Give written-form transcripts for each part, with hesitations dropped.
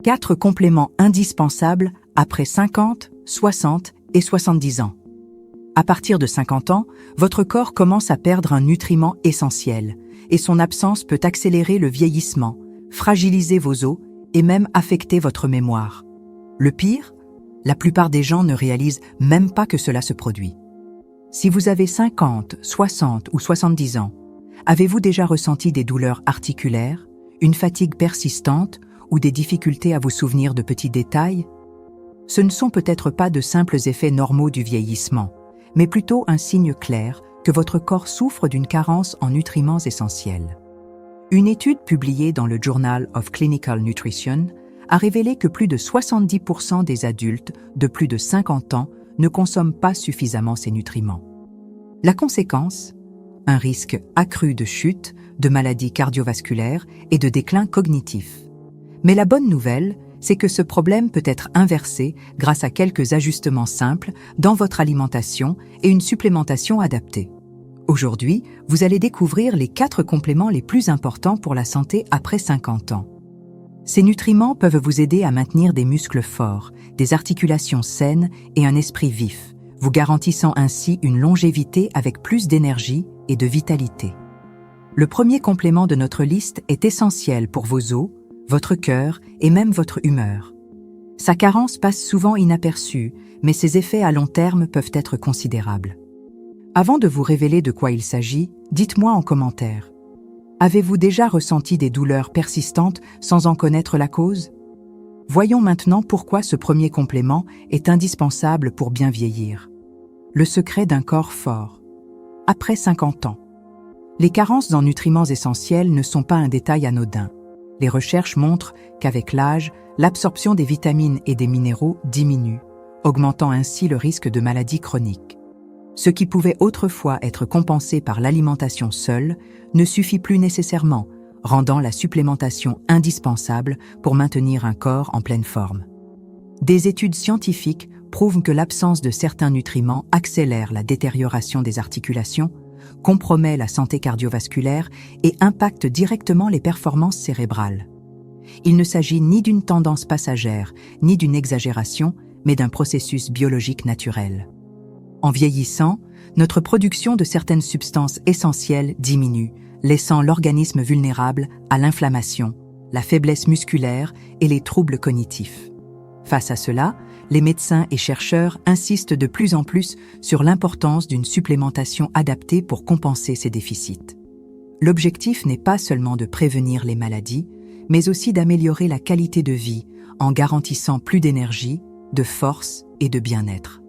4 compléments indispensables après 50, 60 et 70 ans. À partir de 50 ans, votre corps commence à perdre un nutriment essentiel et son absence peut accélérer le vieillissement, fragiliser vos os et même affecter votre mémoire. Le pire, la plupart des gens ne réalisent même pas que cela se produit. Si vous avez 50, 60 ou 70 ans, avez-vous déjà ressenti des douleurs articulaires, une fatigue persistante ou des difficultés à vous souvenir de petits détails? Ce ne sont peut-être pas de simples effets normaux du vieillissement, mais plutôt un signe clair que votre corps souffre d'une carence en nutriments essentiels. Une étude publiée dans le Journal of Clinical Nutrition a révélé que plus de 70% des adultes de plus de 50 ans ne consomment pas suffisamment ces nutriments. La conséquence? Un risque accru de chute, de maladies cardiovasculaires et de déclin cognitif. Mais la bonne nouvelle, c'est que ce problème peut être inversé grâce à quelques ajustements simples dans votre alimentation et une supplémentation adaptée. Aujourd'hui, vous allez découvrir les 4 compléments les plus importants pour la santé après 50 ans. Ces nutriments peuvent vous aider à maintenir des muscles forts, des articulations saines et un esprit vif, vous garantissant ainsi une longévité avec plus d'énergie et de vitalité. Le premier complément de notre liste est essentiel pour vos os, votre cœur et même votre humeur. Sa carence passe souvent inaperçue, mais ses effets à long terme peuvent être considérables. Avant de vous révéler de quoi il s'agit, dites-moi en commentaire. Avez-vous déjà ressenti des douleurs persistantes sans en connaître la cause? Voyons maintenant pourquoi ce premier complément est indispensable pour bien vieillir. Le secret d'un corps fort. Après 50 ans. Les carences en nutriments essentiels ne sont pas un détail anodin. Les recherches montrent qu'avec l'âge, l'absorption des vitamines et des minéraux diminue, augmentant ainsi le risque de maladies chroniques. Ce qui pouvait autrefois être compensé par l'alimentation seule ne suffit plus nécessairement, rendant la supplémentation indispensable pour maintenir un corps en pleine forme. Des études scientifiques prouvent que l'absence de certains nutriments accélère la détérioration des articulations, compromet la santé cardiovasculaire et impacte directement les performances cérébrales. Il ne s'agit ni d'une tendance passagère, ni d'une exagération, mais d'un processus biologique naturel. En vieillissant, notre production de certaines substances essentielles diminue, laissant l'organisme vulnérable à l'inflammation, la faiblesse musculaire et les troubles cognitifs. Face à cela, les médecins et chercheurs insistent de plus en plus sur l'importance d'une supplémentation adaptée pour compenser ces déficits. L'objectif n'est pas seulement de prévenir les maladies, mais aussi d'améliorer la qualité de vie en garantissant plus d'énergie, de force et de bien-être.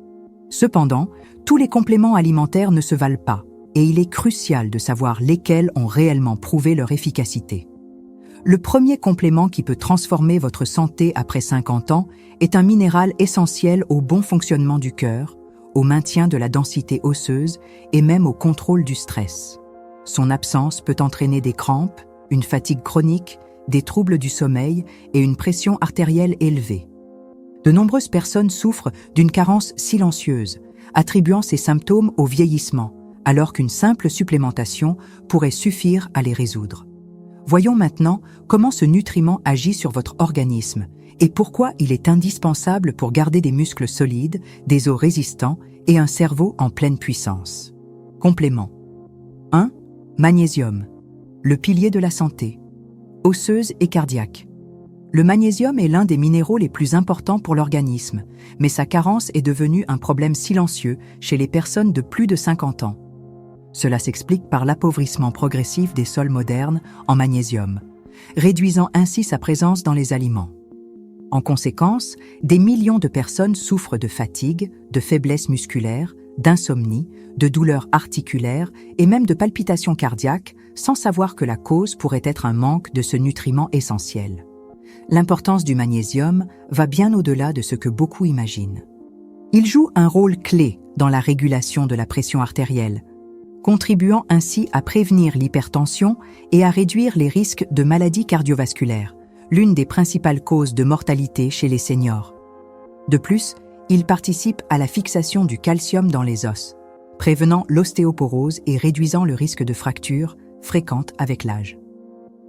Cependant, tous les compléments alimentaires ne se valent pas et il est crucial de savoir lesquels ont réellement prouvé leur efficacité. Le premier complément qui peut transformer votre santé après 50 ans est un minéral essentiel au bon fonctionnement du cœur, au maintien de la densité osseuse et même au contrôle du stress. Son absence peut entraîner des crampes, une fatigue chronique, des troubles du sommeil et une pression artérielle élevée. De nombreuses personnes souffrent d'une carence silencieuse, attribuant ces symptômes au vieillissement, alors qu'une simple supplémentation pourrait suffire à les résoudre. Voyons maintenant comment ce nutriment agit sur votre organisme et pourquoi il est indispensable pour garder des muscles solides, des os résistants et un cerveau en pleine puissance. Complément. 1. Magnésium. Le pilier de la santé. Osseuse et cardiaque. Le magnésium est l'un des minéraux les plus importants pour l'organisme, mais sa carence est devenue un problème silencieux chez les personnes de plus de 50 ans. Cela s'explique par l'appauvrissement progressif des sols modernes en magnésium, réduisant ainsi sa présence dans les aliments. En conséquence, des millions de personnes souffrent de fatigue, de faiblesse musculaire, d'insomnie, de douleurs articulaires et même de palpitations cardiaques, sans savoir que la cause pourrait être un manque de ce nutriment essentiel. L'importance du magnésium va bien au-delà de ce que beaucoup imaginent. Il joue un rôle clé dans la régulation de la pression artérielle, contribuant ainsi à prévenir l'hypertension et à réduire les risques de maladies cardiovasculaires, l'une des principales causes de mortalité chez les seniors. De plus, il participe à la fixation du calcium dans les os, prévenant l'ostéoporose et réduisant le risque de fractures fréquentes avec l'âge.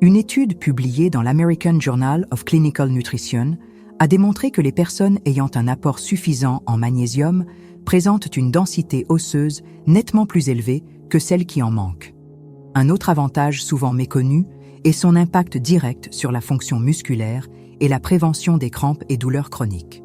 Une étude publiée dans l'American Journal of Clinical Nutrition a démontré que les personnes ayant un apport suffisant en magnésium présentent une densité osseuse nettement plus élevée que celles qui en manquent. Un autre avantage souvent méconnu est son impact direct sur la fonction musculaire et la prévention des crampes et douleurs chroniques.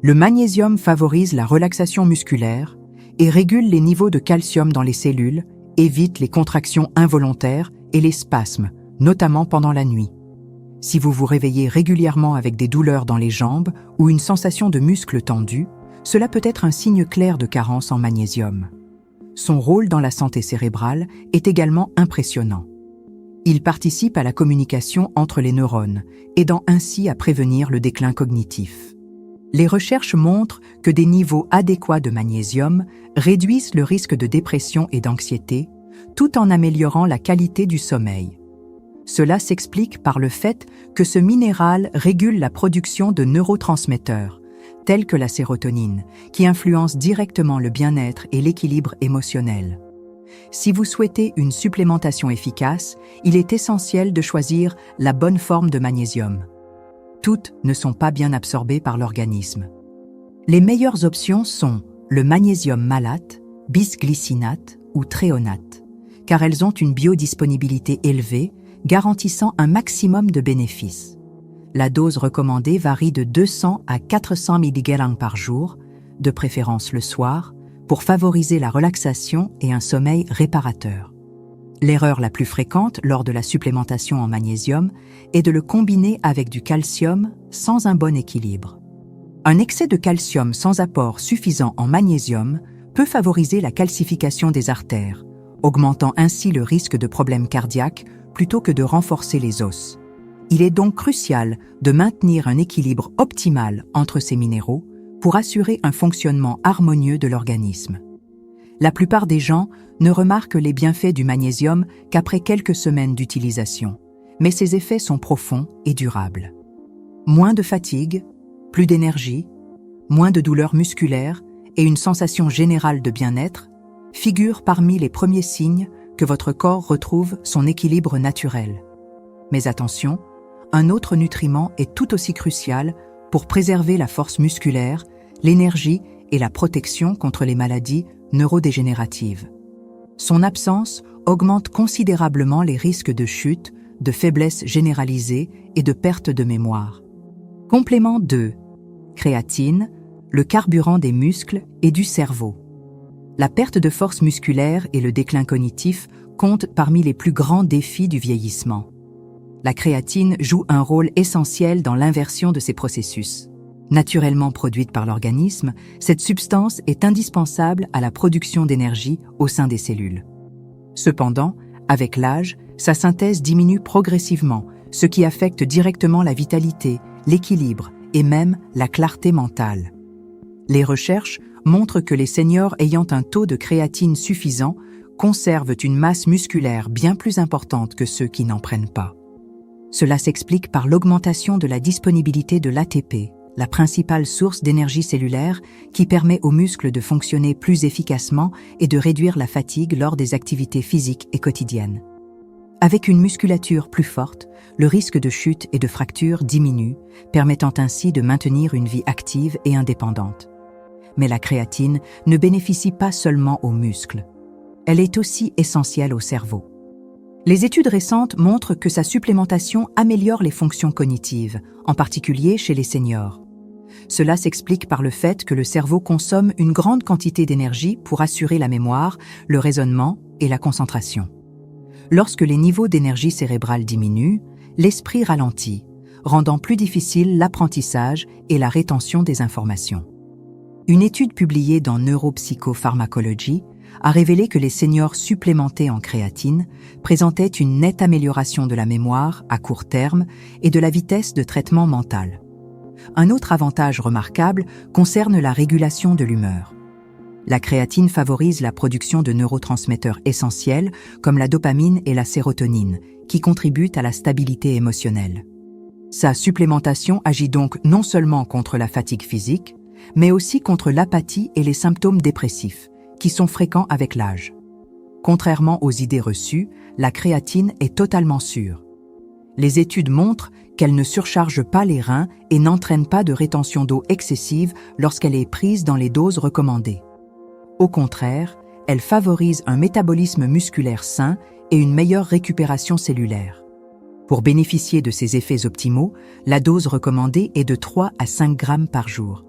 Le magnésium favorise la relaxation musculaire et régule les niveaux de calcium dans les cellules, évite les contractions involontaires et les spasmes, notamment pendant la nuit. Si vous vous réveillez régulièrement avec des douleurs dans les jambes ou une sensation de muscles tendus, cela peut être un signe clair de carence en magnésium. Son rôle dans la santé cérébrale est également impressionnant. Il participe à la communication entre les neurones, aidant ainsi à prévenir le déclin cognitif. Les recherches montrent que des niveaux adéquats de magnésium réduisent le risque de dépression et d'anxiété, tout en améliorant la qualité du sommeil. Cela s'explique par le fait que ce minéral régule la production de neurotransmetteurs, tels que la sérotonine, qui influencent directement le bien-être et l'équilibre émotionnel. Si vous souhaitez une supplémentation efficace, il est essentiel de choisir la bonne forme de magnésium. Toutes ne sont pas bien absorbées par l'organisme. Les meilleures options sont le magnésium malate, bisglycinate ou thréonate, car elles ont une biodisponibilité élevée, garantissant un maximum de bénéfices. La dose recommandée varie de 200 à 400 mg par jour, de préférence le soir, pour favoriser la relaxation et un sommeil réparateur. L'erreur la plus fréquente lors de la supplémentation en magnésium est de le combiner avec du calcium sans un bon équilibre. Un excès de calcium sans apport suffisant en magnésium peut favoriser la calcification des artères, augmentant ainsi le risque de problèmes cardiaques plutôt que de renforcer les os. Il est donc crucial de maintenir un équilibre optimal entre ces minéraux pour assurer un fonctionnement harmonieux de l'organisme. La plupart des gens ne remarquent les bienfaits du magnésium qu'après quelques semaines d'utilisation, mais ces effets sont profonds et durables. Moins de fatigue, plus d'énergie, moins de douleurs musculaires et une sensation générale de bien-être figurent parmi les premiers signes que votre corps retrouve son équilibre naturel. Mais attention, un autre nutriment est tout aussi crucial pour préserver la force musculaire, l'énergie et la protection contre les maladies neurodégénératives. Son absence augmente considérablement les risques de chute, de faiblesse généralisée et de perte de mémoire. Complément 2. Créatine, le carburant des muscles et du cerveau. La perte de force musculaire et le déclin cognitif comptent parmi les plus grands défis du vieillissement. La créatine joue un rôle essentiel dans l'inversion de ces processus. Naturellement produite par l'organisme, cette substance est indispensable à la production d'énergie au sein des cellules. Cependant, avec l'âge, sa synthèse diminue progressivement, ce qui affecte directement la vitalité, l'équilibre et même la clarté mentale. Les recherches montrent que les seniors ayant un taux de créatine suffisant conservent une masse musculaire bien plus importante que ceux qui n'en prennent pas. Cela s'explique par l'augmentation de la disponibilité de l'ATP, la principale source d'énergie cellulaire qui permet aux muscles de fonctionner plus efficacement et de réduire la fatigue lors des activités physiques et quotidiennes. Avec une musculature plus forte, le risque de chute et de fracture diminue, permettant ainsi de maintenir une vie active et indépendante. Mais la créatine ne bénéficie pas seulement aux muscles. Elle est aussi essentielle au cerveau. Les études récentes montrent que sa supplémentation améliore les fonctions cognitives, en particulier chez les seniors. Cela s'explique par le fait que le cerveau consomme une grande quantité d'énergie pour assurer la mémoire, le raisonnement et la concentration. Lorsque les niveaux d'énergie cérébrale diminuent, l'esprit ralentit, rendant plus difficile l'apprentissage et la rétention des informations. Une étude publiée dans Neuropsychopharmacology a révélé que les seniors supplémentés en créatine présentaient une nette amélioration de la mémoire à court terme et de la vitesse de traitement mental. Un autre avantage remarquable concerne la régulation de l'humeur. La créatine favorise la production de neurotransmetteurs essentiels comme la dopamine et la sérotonine, qui contribuent à la stabilité émotionnelle. Sa supplémentation agit donc non seulement contre la fatigue physique, mais aussi contre l'apathie et les symptômes dépressifs, qui sont fréquents avec l'âge. Contrairement aux idées reçues, la créatine est totalement sûre. Les études montrent qu'elle ne surcharge pas les reins et n'entraîne pas de rétention d'eau excessive lorsqu'elle est prise dans les doses recommandées. Au contraire, elle favorise un métabolisme musculaire sain et une meilleure récupération cellulaire. Pour bénéficier de ces effets optimaux, la dose recommandée est de 3 à 5 grammes par jour.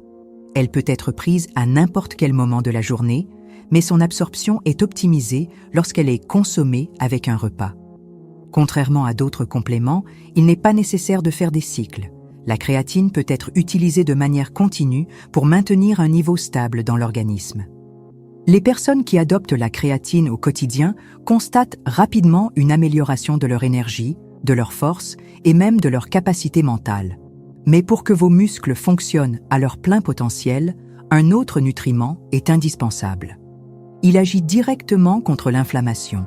Elle peut être prise à n'importe quel moment de la journée, mais son absorption est optimisée lorsqu'elle est consommée avec un repas. Contrairement à d'autres compléments, il n'est pas nécessaire de faire des cycles. La créatine peut être utilisée de manière continue pour maintenir un niveau stable dans l'organisme. Les personnes qui adoptent la créatine au quotidien constatent rapidement une amélioration de leur énergie, de leur force et même de leur capacité mentale. Mais pour que vos muscles fonctionnent à leur plein potentiel, un autre nutriment est indispensable. Il agit directement contre l'inflammation,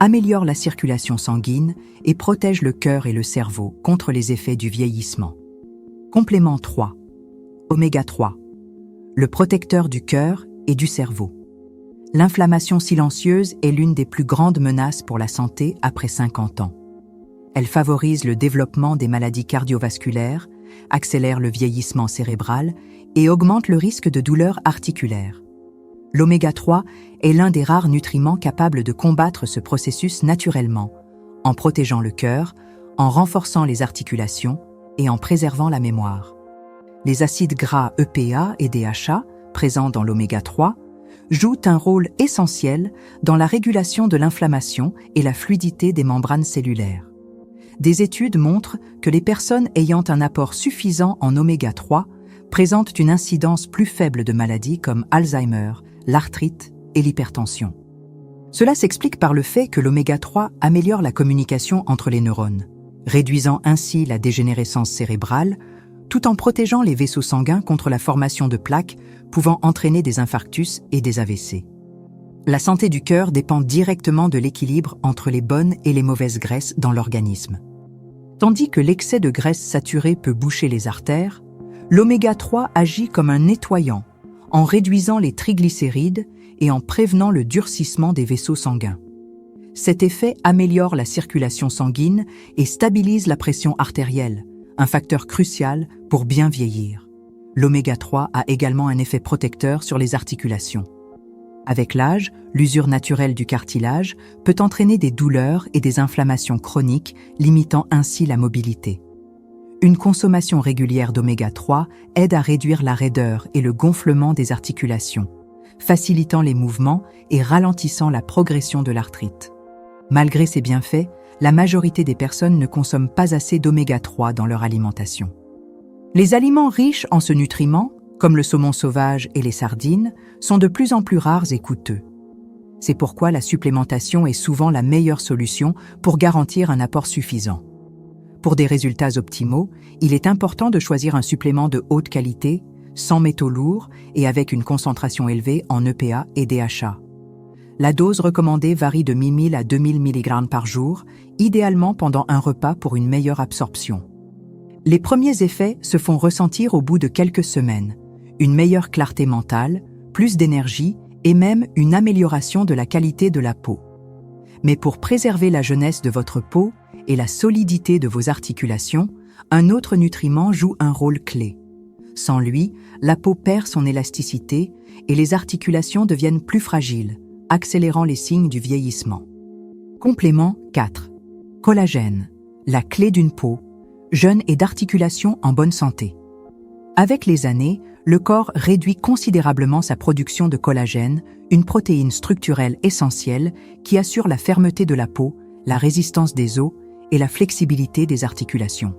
améliore la circulation sanguine et protège le cœur et le cerveau contre les effets du vieillissement. Complément 3. Oméga 3. Le protecteur du cœur et du cerveau. L'inflammation silencieuse est l'une des plus grandes menaces pour la santé après 50 ans. Elle favorise le développement des maladies cardiovasculaires, accélère le vieillissement cérébral et augmente le risque de douleurs articulaires. L'oméga 3 est l'un des rares nutriments capables de combattre ce processus naturellement, en protégeant le cœur, en renforçant les articulations et en préservant la mémoire. Les acides gras EPA et DHA, présents dans l'oméga 3, jouent un rôle essentiel dans la régulation de l'inflammation et la fluidité des membranes cellulaires. Des études montrent que les personnes ayant un apport suffisant en oméga 3 présentent une incidence plus faible de maladies comme Alzheimer, l'arthrite et l'hypertension. Cela s'explique par le fait que l'oméga 3 améliore la communication entre les neurones, réduisant ainsi la dégénérescence cérébrale, tout en protégeant les vaisseaux sanguins contre la formation de plaques pouvant entraîner des infarctus et des AVC. La santé du cœur dépend directement de l'équilibre entre les bonnes et les mauvaises graisses dans l'organisme. Tandis que l'excès de graisse saturée peut boucher les artères, l'oméga 3 agit comme un nettoyant, en réduisant les triglycérides et en prévenant le durcissement des vaisseaux sanguins. Cet effet améliore la circulation sanguine et stabilise la pression artérielle, un facteur crucial pour bien vieillir. L'oméga 3 a également un effet protecteur sur les articulations. Avec l'âge, l'usure naturelle du cartilage peut entraîner des douleurs et des inflammations chroniques, limitant ainsi la mobilité. Une consommation régulière d'oméga 3 aide à réduire la raideur et le gonflement des articulations, facilitant les mouvements et ralentissant la progression de l'arthrite. Malgré ces bienfaits, la majorité des personnes ne consomment pas assez d'oméga 3 dans leur alimentation. Les aliments riches en ce nutriment, comme le saumon sauvage et les sardines, sont de plus en plus rares et coûteux. C'est pourquoi la supplémentation est souvent la meilleure solution pour garantir un apport suffisant. Pour des résultats optimaux, il est important de choisir un supplément de haute qualité, sans métaux lourds et avec une concentration élevée en EPA et DHA. La dose recommandée varie de 1000 à 2000 mg par jour, idéalement pendant un repas pour une meilleure absorption. Les premiers effets se font ressentir au bout de quelques semaines. Une meilleure clarté mentale, plus d'énergie et même une amélioration de la qualité de la peau. Mais pour préserver la jeunesse de votre peau et la solidité de vos articulations, un autre nutriment joue un rôle clé. Sans lui, la peau perd son élasticité et les articulations deviennent plus fragiles, accélérant les signes du vieillissement. Complément 4. Collagène, la clé d'une peau, jeune et d'articulations en bonne santé. Avec les années, le corps réduit considérablement sa production de collagène, une protéine structurelle essentielle qui assure la fermeté de la peau, la résistance des os et la flexibilité des articulations.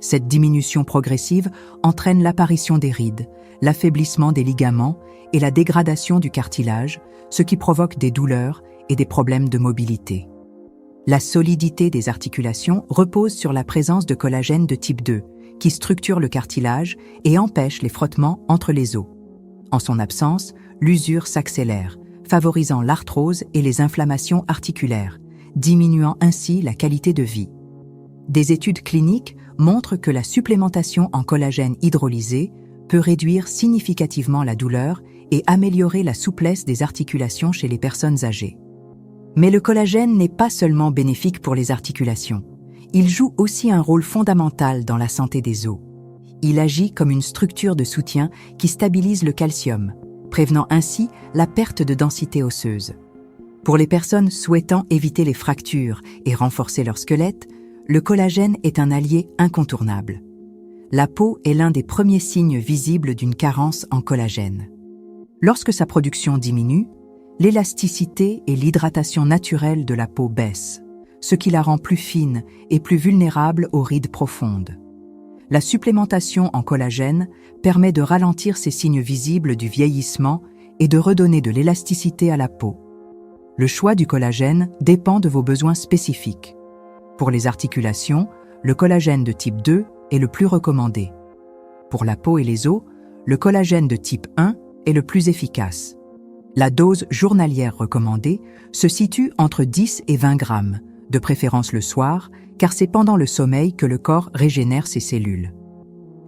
Cette diminution progressive entraîne l'apparition des rides, l'affaiblissement des ligaments et la dégradation du cartilage, ce qui provoque des douleurs et des problèmes de mobilité. La solidité des articulations repose sur la présence de collagène de type 2, qui structure le cartilage et empêche les frottements entre les os. En son absence, l'usure s'accélère, favorisant l'arthrose et les inflammations articulaires, diminuant ainsi la qualité de vie. Des études cliniques montrent que la supplémentation en collagène hydrolysé peut réduire significativement la douleur et améliorer la souplesse des articulations chez les personnes âgées. Mais le collagène n'est pas seulement bénéfique pour les articulations. il joue aussi un rôle fondamental dans la santé des os. Il agit comme une structure de soutien qui stabilise le calcium, prévenant ainsi la perte de densité osseuse. Pour les personnes souhaitant éviter les fractures et renforcer leur squelette, le collagène est un allié incontournable. La peau est l'un des premiers signes visibles d'une carence en collagène. Lorsque sa production diminue, l'élasticité et l'hydratation naturelle de la peau baissent, ce qui la rend plus fine et plus vulnérable aux rides profondes. La supplémentation en collagène permet de ralentir ces signes visibles du vieillissement et de redonner de l'élasticité à la peau. Le choix du collagène dépend de vos besoins spécifiques. Pour les articulations, le collagène de type 2 est le plus recommandé. Pour la peau et les os, le collagène de type 1 est le plus efficace. La dose journalière recommandée se situe entre 10 et 20 grammes, de préférence le soir, car c'est pendant le sommeil que le corps régénère ses cellules.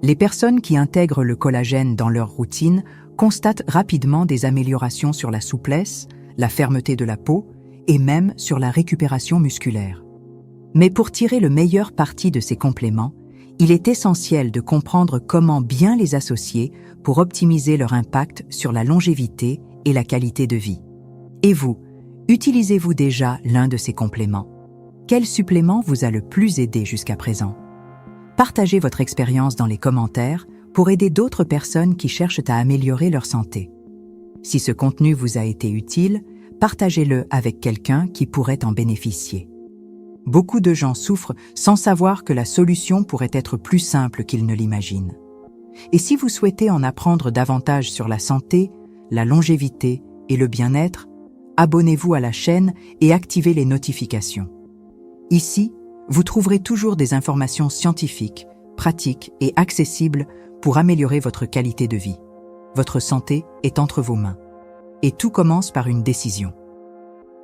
Les personnes qui intègrent le collagène dans leur routine constatent rapidement des améliorations sur la souplesse, la fermeté de la peau et même sur la récupération musculaire. Mais pour tirer le meilleur parti de ces compléments, il est essentiel de comprendre comment bien les associer pour optimiser leur impact sur la longévité et la qualité de vie. Et vous, utilisez-vous déjà l'un de ces compléments? Quel supplément vous a le plus aidé jusqu'à présent? Partagez votre expérience dans les commentaires pour aider d'autres personnes qui cherchent à améliorer leur santé. Si ce contenu vous a été utile, partagez-le avec quelqu'un qui pourrait en bénéficier. Beaucoup de gens souffrent sans savoir que la solution pourrait être plus simple qu'ils ne l'imaginent. Et si vous souhaitez en apprendre davantage sur la santé, la longévité et le bien-être, abonnez-vous à la chaîne et activez les notifications. Ici, vous trouverez toujours des informations scientifiques, pratiques et accessibles pour améliorer votre qualité de vie. Votre santé est entre vos mains. Et tout commence par une décision.